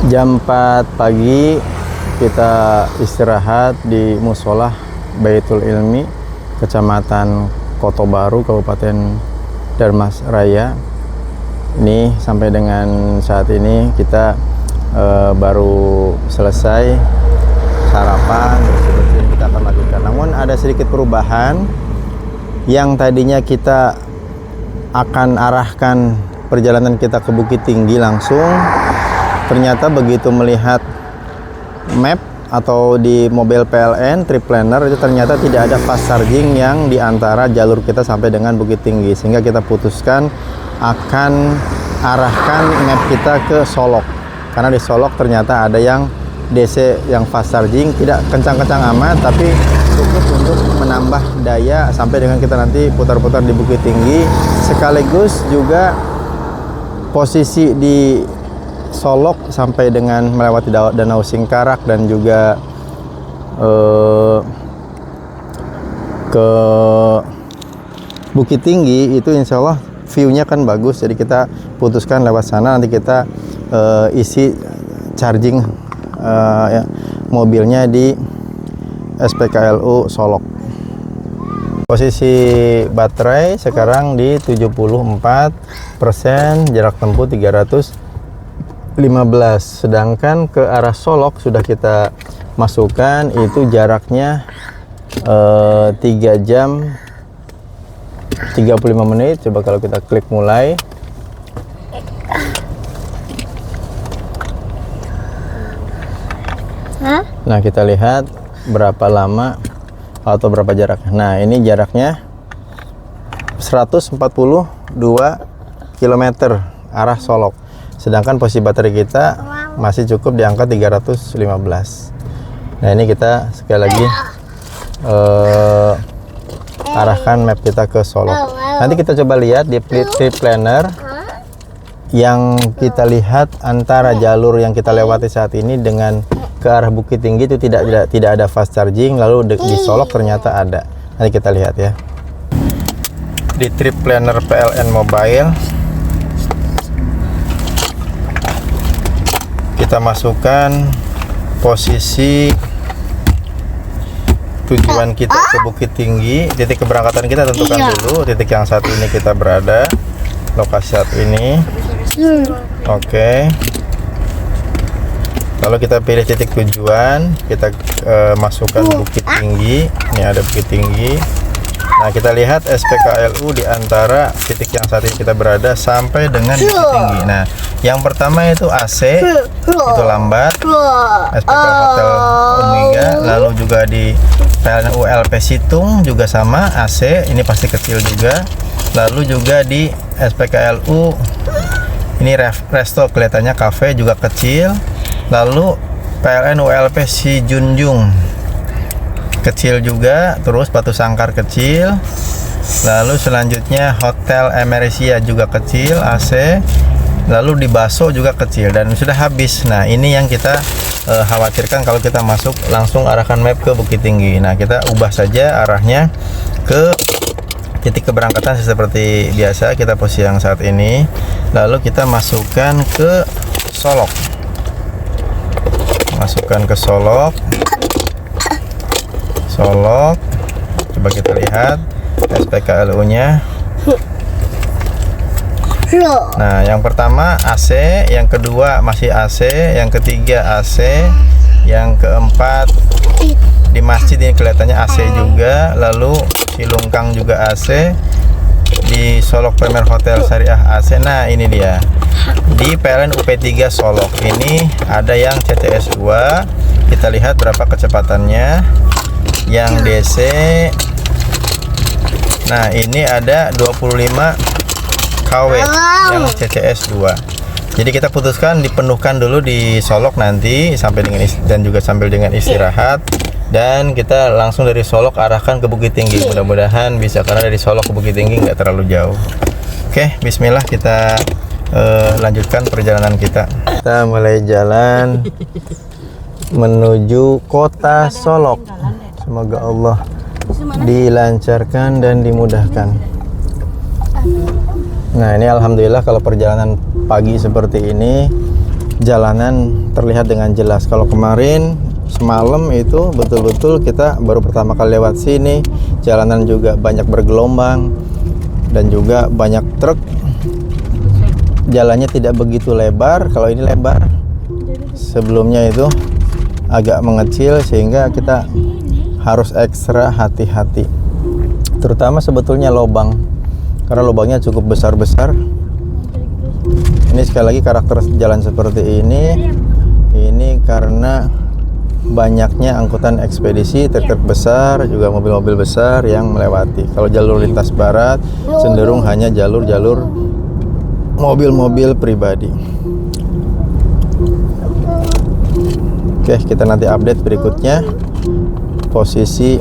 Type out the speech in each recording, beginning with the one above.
Jam 4 pagi kita istirahat di Musolah Baitul Ilmi, Kecamatan Koto Baru, Kabupaten Darmas Raya. Ini sampai dengan saat ini kita baru selesai sarapan, bersih-bersih kita akan lanjutkan. Namun ada sedikit perubahan. Yang tadinya kita akan arahkan perjalanan kita ke Bukit Tinggi langsung, ternyata begitu melihat map atau di mobil PLN Trip Planner itu ternyata tidak ada fast charging yang di antara jalur kita sampai dengan Bukit Tinggi, sehingga kita putuskan akan arahkan map kita ke Solok, karena di Solok ternyata ada yang DC yang fast charging, tidak kencang-kencang amat tapi cukup untuk menambah daya sampai dengan kita nanti putar-putar di Bukit Tinggi. Sekaligus juga posisi di Solok sampai dengan melewati Danau Singkarak dan juga ke Bukit Tinggi itu insya Allah view-nya kan bagus, jadi kita putuskan lewat sana. Nanti kita isi charging mobilnya di SPKLU Solok. Posisi baterai sekarang di 74%, jarak tempuh 315, sedangkan ke arah Solok sudah kita masukkan itu jaraknya 3 jam 35 menit. Coba kalau kita klik mulai, nah kita lihat berapa lama atau berapa jaraknya. Nah ini jaraknya 142 km arah Solok, sedangkan posisi baterai kita masih cukup di angka 315. Nah ini kita sekali lagi arahkan map kita ke Solok. Nanti kita coba lihat di Trip Planner yang kita lihat antara jalur yang kita lewati saat ini dengan ke arah Bukit Tinggi itu tidak ada fast charging, lalu di Solok ternyata ada. Nanti kita lihat ya. Di Trip Planner PLN Mobile kita masukkan posisi tujuan kita ke Bukit Tinggi. Titik keberangkatan kita tentukan dulu, titik yang saat ini kita berada, lokasi saat ini. Oke. Lalu kita pilih titik tujuan, kita masukkan Bukit Tinggi. Ini ada Bukit Tinggi. Nah kita lihat SPKLU di antara titik yang saat ini kita berada sampai dengan Bukit Tinggi. Nah yang pertama itu AC, itu lambat. SPK Hotel Omega, lalu juga di PLN ULP Situng juga sama AC, ini pasti kecil juga. Lalu juga di SPKLU ini resto, kelihatannya cafe juga kecil. Lalu PLN ULP Sijunjung kecil juga, terus Batu Sangkar kecil. Lalu selanjutnya Hotel Emeresia juga kecil AC. Lalu di Baso juga kecil dan sudah habis. Nah ini yang kita khawatirkan kalau kita masuk langsung arahkan map ke Bukit Tinggi. Nah kita ubah saja arahnya ke titik keberangkatan seperti biasa, kita posisi yang saat ini. Lalu kita masukkan ke Solok, masukkan ke Solok. Coba kita lihat SPKLU nya. Nah yang pertama AC, yang kedua masih AC, yang ketiga AC, yang keempat di masjid ini kelihatannya AC juga. Lalu Cilungkang juga AC, di Solok Premier Hotel Syariah AC. Nah ini dia di PLN UP3 Solok ini ada yang CCS 2. Kita lihat berapa kecepatannya. Yang DC, nah ini ada 25 kW yang CCS 2. Jadi kita putuskan dipenuhkan dulu di Solok nanti sampai dengan dan juga sambil dengan istirahat, dan kita langsung dari Solok arahkan ke Bukit Tinggi. Mudah-mudahan bisa, karena dari Solok ke Bukit Tinggi nggak terlalu jauh. Oke, bismillah kita lanjutkan perjalanan kita. Kita mulai jalan menuju kota Solok. Semoga Allah dilancarkan dan dimudahkan. Nah ini alhamdulillah kalau perjalanan pagi seperti ini jalanan terlihat dengan jelas. Kalau kemarin semalam itu betul-betul kita baru pertama kali lewat sini, jalanan juga banyak bergelombang dan juga banyak truk. Jalannya tidak begitu lebar, kalau ini lebar. Sebelumnya itu agak mengecil sehingga kita harus ekstra hati-hati. Terutama sebetulnya lubang, karena lubangnya cukup besar-besar. Ini sekali lagi karakter jalan seperti ini karena banyaknya angkutan ekspedisi, truk besar, juga mobil-mobil besar yang melewati. Kalau jalur lintas barat cenderung hanya jalur-jalur mobil-mobil pribadi. Oke, kita nanti update berikutnya. Posisi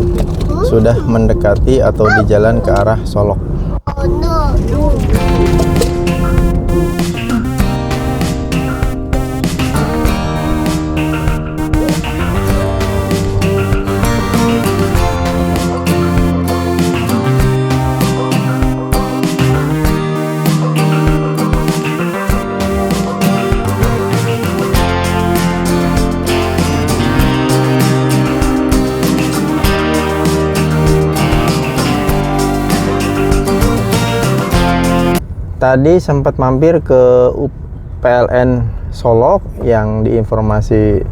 sudah mendekati atau di jalan ke arah Solok. Tadi sempat mampir ke PLN Solok yang diinformasi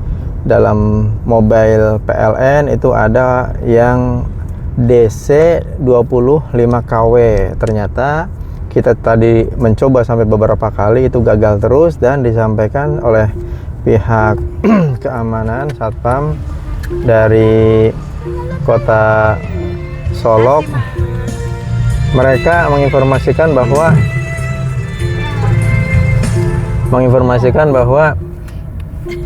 dalam mobile PLN itu ada yang DC 25 kW. Ternyata kita tadi mencoba sampai beberapa kali itu gagal terus, dan disampaikan oleh pihak keamanan Satpam dari Kota Solok, mereka menginformasikan bahwa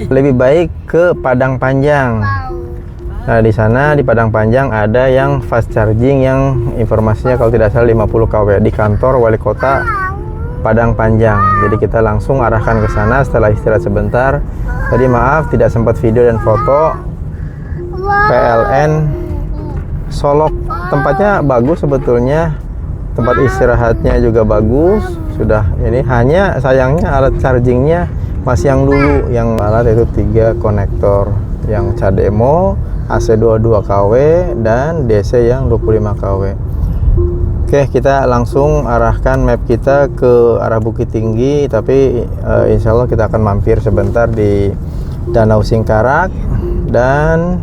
lebih baik ke Padang Panjang. Nah, di sana di Padang Panjang ada yang fast charging yang informasinya kalau tidak salah 50 kW di kantor wali kota Padang Panjang. Jadi kita langsung arahkan ke sana setelah istirahat sebentar. Tadi maaf tidak sempat video dan foto. PLN Solok tempatnya bagus sebetulnya. Tempat istirahatnya juga bagus. Sudah ini, hanya sayangnya alat chargingnya masih yang dulu, yang alat itu 3 konektor, yang CHAdeMO, AC 22 kW dan DC yang 25 kW. Oke, kita langsung arahkan map kita ke arah Bukit Tinggi, tapi insya Allah kita akan mampir sebentar di Danau Singkarak dan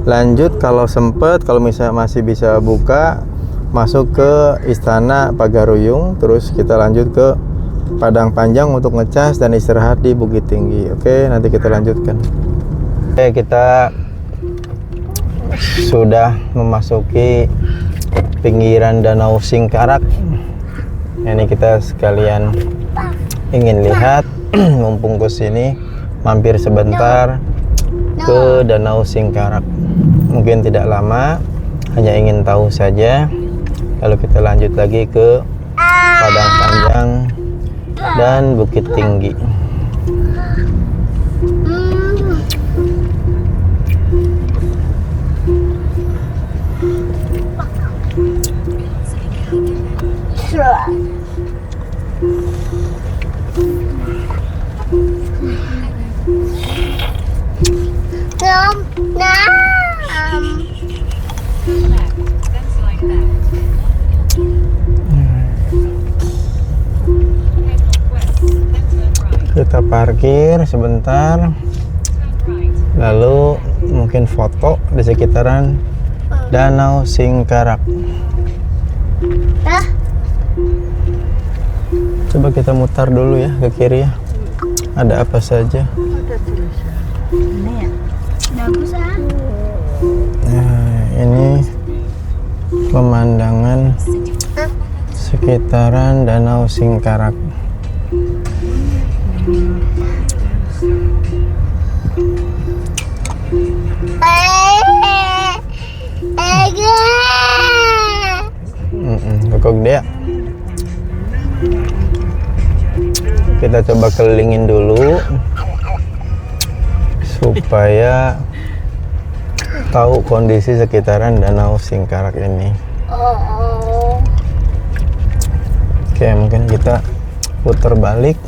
lanjut kalau sempat, kalau misalnya masih bisa buka, masuk ke Istana Pagaruyung, terus kita lanjut ke Padang Panjang untuk ngecas dan istirahat di Bukit Tinggi. Oke, nanti kita lanjutkan. Oke, kita sudah memasuki pinggiran Danau Singkarak. Ini kita sekalian ingin lihat mumpung ke sini, mampir sebentar ke Danau Singkarak. Mungkin tidak lama, hanya ingin tahu saja. Lalu kita lanjut lagi ke Padang Panjang dan Bukit Tinggi. Kita parkir sebentar, lalu mungkin foto di sekitaran Danau Singkarak. Coba kita mutar dulu ya ke kiri ya. Ada apa saja? Ada tulisan. Ini ya. Bagus ah. Nah, ini pemandangan sekitaran Danau Singkarak. Kok dia? Kita coba kelilingin dulu supaya tahu kondisi sekitaran Danau Singkarak ini. Oke, mungkin kita putar balik.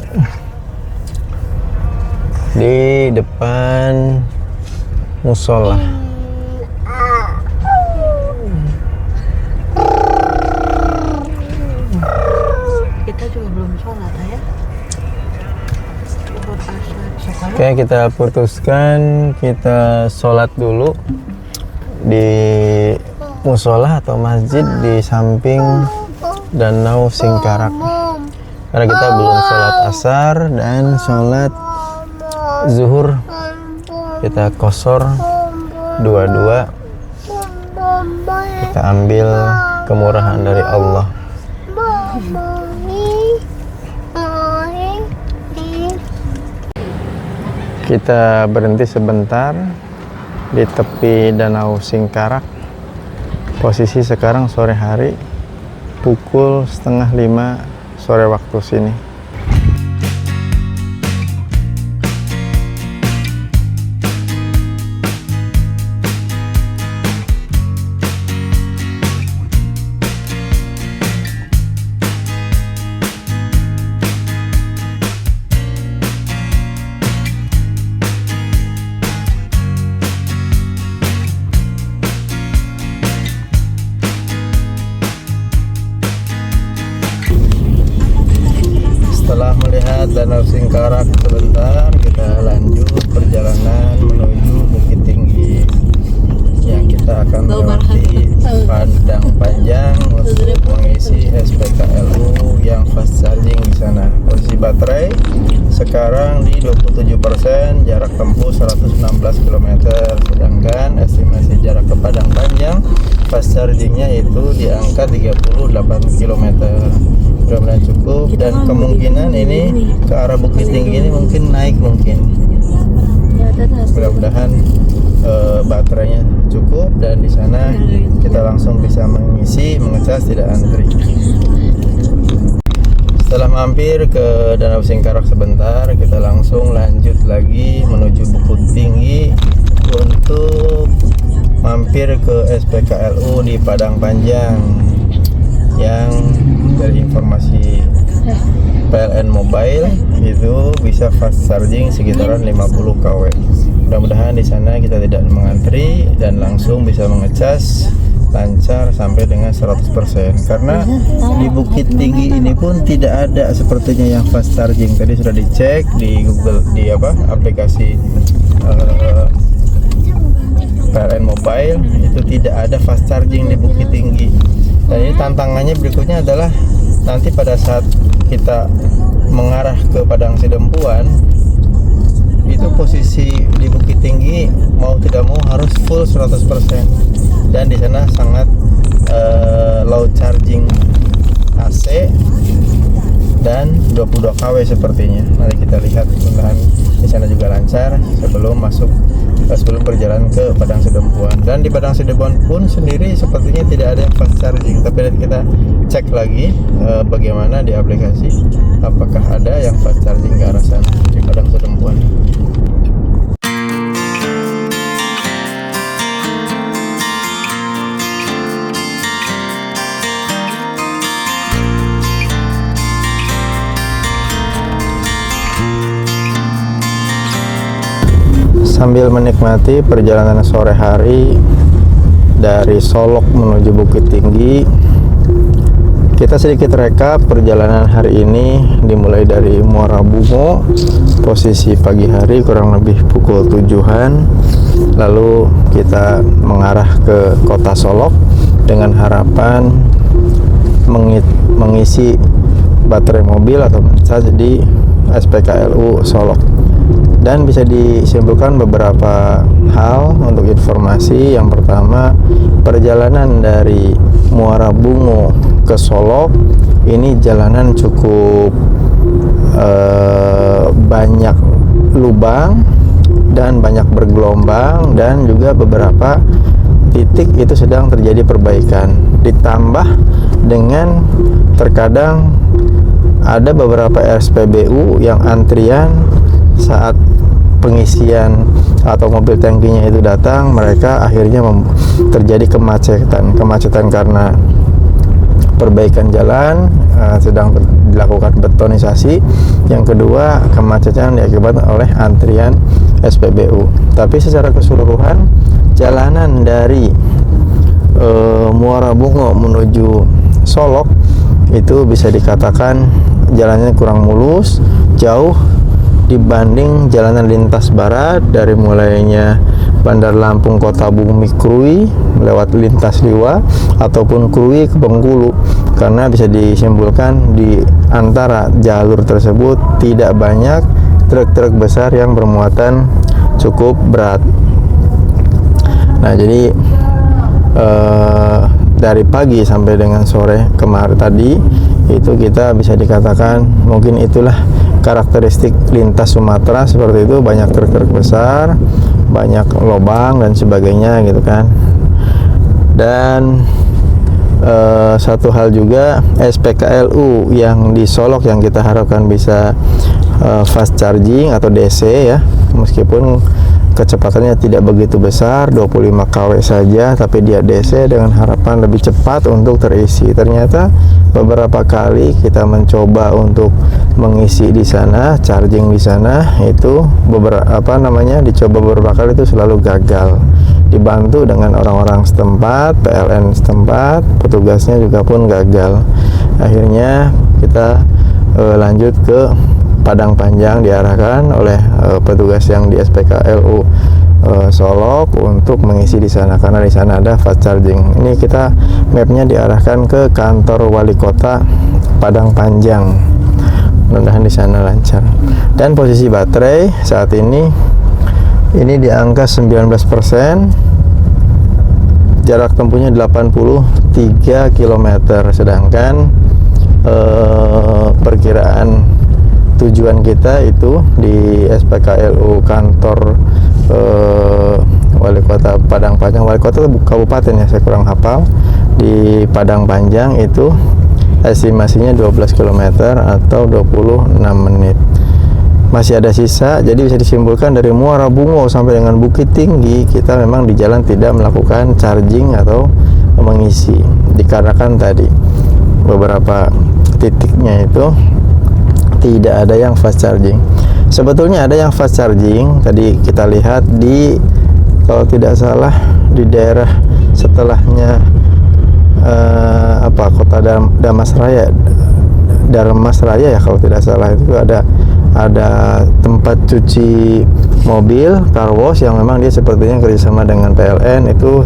di depan musola. Kita juga belum sholat ya. Oke, kita putuskan kita sholat dulu di musola atau masjid di samping Danau Singkarak. Karena kita belum sholat asar dan sholat zuhur, kita kosor dua-dua. Kita ambil kemurahan dari Allah. Kita berhenti sebentar di tepi Danau Singkarak. Posisi sekarang sore hari, pukul 4:30 sore waktu sini. Setelah melihat Danau Singkarak sebentar, kita lanjut perjalanan menuju Bukit Tinggi yang kita akan melewati Padang Panjang untuk mengisi SPKLU yang fast charging di sana. Posisi baterai sekarang di 27%, jarak tempuh 116 km, sedangkan estimasi jarak ke Padang Panjang fast chargingnya itu di angka 38 km. Mudah-mudahan cukup, dan kemungkinan ini ke arah Bukit Tinggi ini mungkin naik, mudah-mudahan baterainya cukup dan di sana kita langsung bisa mengisi, mengecas, tidak antri. Setelah mampir ke Danau Singkarak sebentar, kita langsung lanjut lagi menuju Bukit Tinggi untuk mampir ke SPKLU di Padang Panjang yang dari informasi PLN Mobile itu bisa fast charging sekitaran 50 kW. Mudah-mudahan di sana kita tidak mengantri dan langsung bisa mengecas lancar sampai dengan 100%. Karena di Bukit Tinggi ini pun tidak ada sepertinya yang fast charging. Tadi sudah dicek di Google, di aplikasi PLN Mobile, itu tidak ada fast charging di Bukit Tinggi. Dan ini tantangannya berikutnya adalah nanti pada saat kita mengarah ke Padang Sidempuan, itu posisi di Bukit Tinggi mau tidak mau harus full 100%, dan di sana sangat low charging AC dan 22 kW sepertinya. Mari kita lihat, mudah-mudahan di sana juga lancar sebelum perjalanan ke Padang Sidempuan. Dan di Padang Sidempuan pun sendiri sepertinya tidak ada yang fast charging, tapi nanti kita cek lagi bagaimana di aplikasi, apakah ada yang fast charging ke arah sana di Padang Sidempuan. Sambil menikmati perjalanan sore hari dari Solok menuju Bukit Tinggi, kita sedikit rekap perjalanan hari ini. Dimulai dari Muara Bungo, posisi pagi hari kurang lebih pukul 7-an, lalu kita mengarah ke kota Solok dengan harapan mengisi baterai mobil atau mencas di SPKLU Solok. Dan bisa disimpulkan beberapa hal untuk informasi. Yang pertama, perjalanan dari Muara Bungo ke Solok ini jalanan cukup banyak lubang dan banyak bergelombang, dan juga beberapa titik itu sedang terjadi perbaikan. Ditambah dengan terkadang ada beberapa SPBU yang antrian saat pengisian atau mobil tangkinya itu datang, mereka akhirnya terjadi kemacetan karena perbaikan jalan sedang dilakukan betonisasi. Yang kedua, kemacetan diakibatkan oleh antrian SPBU. Tapi secara keseluruhan jalanan dari Muara Bungo menuju Solok itu bisa dikatakan jalannya kurang mulus, jauh dibanding jalanan lintas barat dari mulainya Bandar Lampung Kota Bumi Krui lewat lintas Liwa ataupun Krui ke Bengkulu, karena bisa disimpulkan di antara jalur tersebut tidak banyak truk-truk besar yang bermuatan cukup berat. Nah, jadi dari pagi sampai dengan sore kemarin tadi itu kita bisa dikatakan mungkin itulah karakteristik lintas Sumatera, seperti itu, banyak truk-truk besar, banyak lobang dan sebagainya gitu kan. Dan satu hal juga, SPKLU yang di Solok yang kita harapkan bisa fast charging atau DC ya, meskipun kecepatannya tidak begitu besar, 25 kW saja, tapi dia DC dengan harapan lebih cepat untuk terisi. Ternyata beberapa kali kita mencoba untuk mengisi di sana, charging di sana, itu dicoba beberapa kali itu selalu gagal. Dibantu dengan orang-orang setempat, PLN setempat, petugasnya juga pun gagal. Akhirnya kita lanjut ke Padang Panjang, diarahkan oleh petugas yang di SPKLU Solok untuk mengisi di sana, karena di sana ada fast charging. Ini kita mapnya diarahkan ke kantor wali kota Padang Panjang, mudah-mudahan di sana lancar. Dan posisi baterai saat ini di angka 19%, jarak tempuhnya 83 km, sedangkan perkiraan tujuan kita itu di SPKLU kantor wali kota Padang Panjang, wali kota kabupaten ya, saya kurang hafal, di Padang Panjang itu estimasinya 12 km atau 26 menit. Masih ada sisa, jadi bisa disimpulkan dari Muara Bungo sampai dengan Bukit Tinggi kita memang di jalan tidak melakukan charging atau mengisi, dikarenakan tadi beberapa titiknya itu tidak ada yang fast charging. Sebetulnya ada yang fast charging, tadi kita lihat di, kalau tidak salah, di daerah setelahnya kota Damas Raya ya kalau tidak salah, itu ada tempat cuci mobil, car wash, yang memang dia sepertinya kerjasama dengan PLN. Itu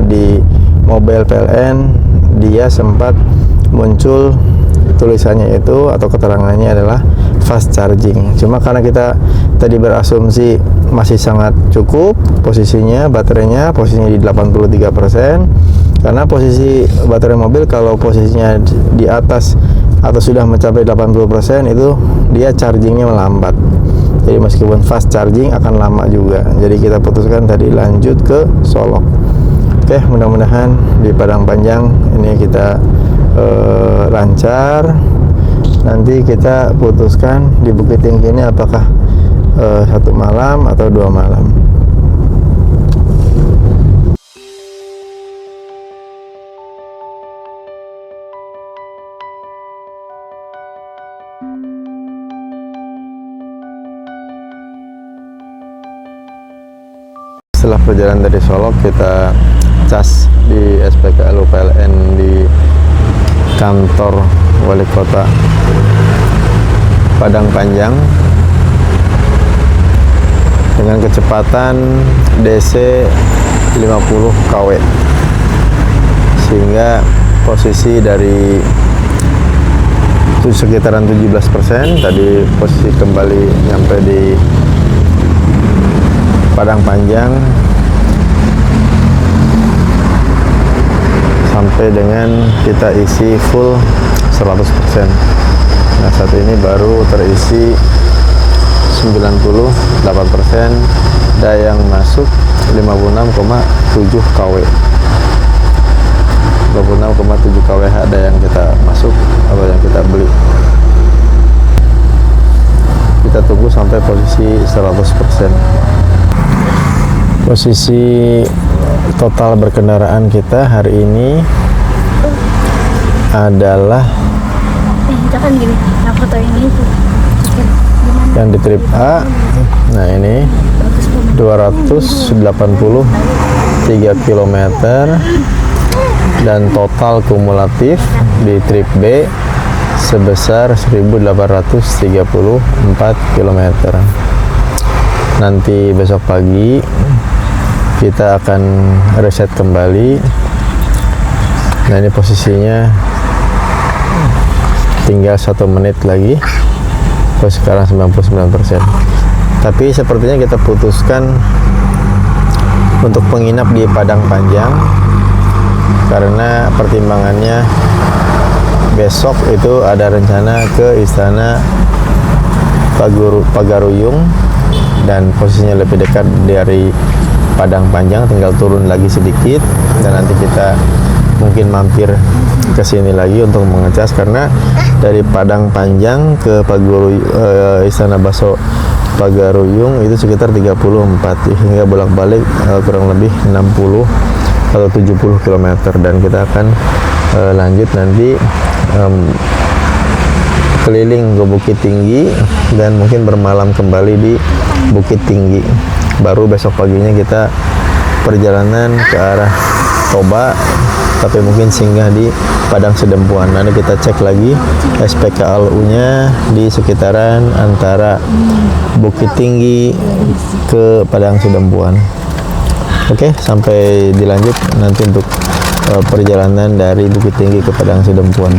di mobil PLN dia sempat muncul tulisannya itu atau keterangannya adalah fast charging. Cuma karena kita tadi berasumsi masih sangat cukup posisinya, baterainya posisinya di 83%, karena posisi baterai mobil kalau posisinya di atas atau sudah mencapai 80% itu dia chargingnya melambat. Jadi meskipun fast charging akan lama juga. Jadi kita putuskan tadi lanjut ke Solok. Oke, mudah-mudahan di Padang Panjang ini kita lancar. Nanti kita putuskan di Bukit Tinggi ini apakah 1 malam atau 2 malam. Setelah perjalanan dari Solok, kita cas di SPKLU PLN di kantor wali kota Padang Panjang dengan kecepatan DC 50 kW, sehingga posisi dari itu sekitaran 17%. Tadi posisi kembali nyampe di Padang Panjang sampai dengan kita isi full 100%. Nah, saat ini baru terisi 98%, daya yang masuk 56,7 kW. 26,7 kWh daya yang kita masuk atau yang kita beli. Kita tunggu sampai posisi 100%. Posisi total berkendaraan kita hari ini adalah kita kan gini. Nah foto yang itu. Gimana? Yang di trip A, nah ini Bagus banget. 283 km dan total kumulatif di trip B sebesar 1834 km. Nanti besok pagi kita akan reset kembali. Nah ini posisinya tinggal 1 menit lagi. Terus sekarang 99%. Tapi sepertinya kita putuskan untuk menginap di Padang Panjang karena pertimbangannya besok itu ada rencana ke Istana Pagaruyung dan posisinya lebih dekat dari Padang Panjang, tinggal turun lagi sedikit dan nanti kita mungkin mampir ke sini lagi untuk mengecas karena dari Padang Panjang ke Istana Bakso Pagaruyung itu sekitar 34 hingga bolak-balik kurang lebih 60 atau 70 km dan kita akan lanjut nanti keliling ke Bukit Tinggi dan mungkin bermalam kembali di Bukit Tinggi. Baru besok paginya kita perjalanan ke arah Toba, tapi mungkin singgah di Padang Sidempuan. Nanti kita cek lagi SPKLU-nya di sekitaran antara Bukit Tinggi ke Padang Sidempuan. Oke, sampai dilanjut nanti untuk perjalanan dari Bukit Tinggi ke Padang Sidempuan.